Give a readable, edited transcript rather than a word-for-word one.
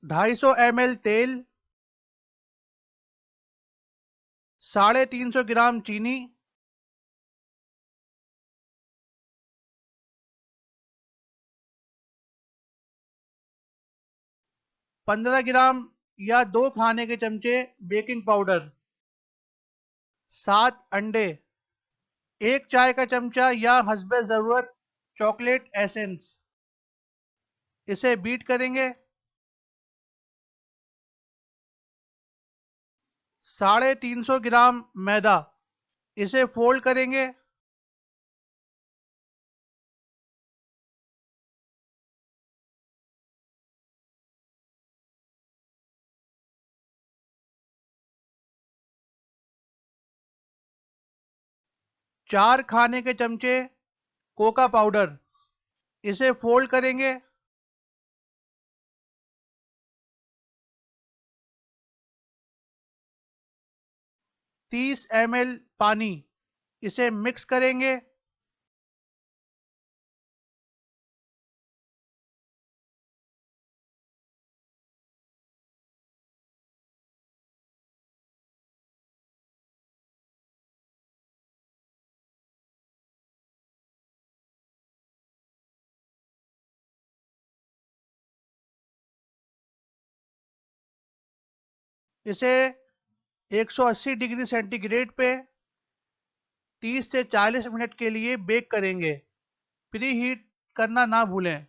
250 ml तेल, 350 ग्राम चीनी, 15 ग्राम या 2 खाने के चमचे बेकिंग पाउडर, 7 अंडे, 1 चाय का चमचा या हस्बे ज़रूरत चॉकलेट एसेंस। इसे बीट करेंगे। 350 ग्राम मैदा, इसे फोल्ड करेंगे। 4 खाने के चमचे कोका पाउडर, इसे फोल्ड करेंगे। 30 ml पानी, इसे मिक्स करेंगे। इसे 180 डिग्री सेंटीग्रेड पे 30 से 40 मिनट के लिए बेक करेंगे। प्री हीट करना ना भूलें।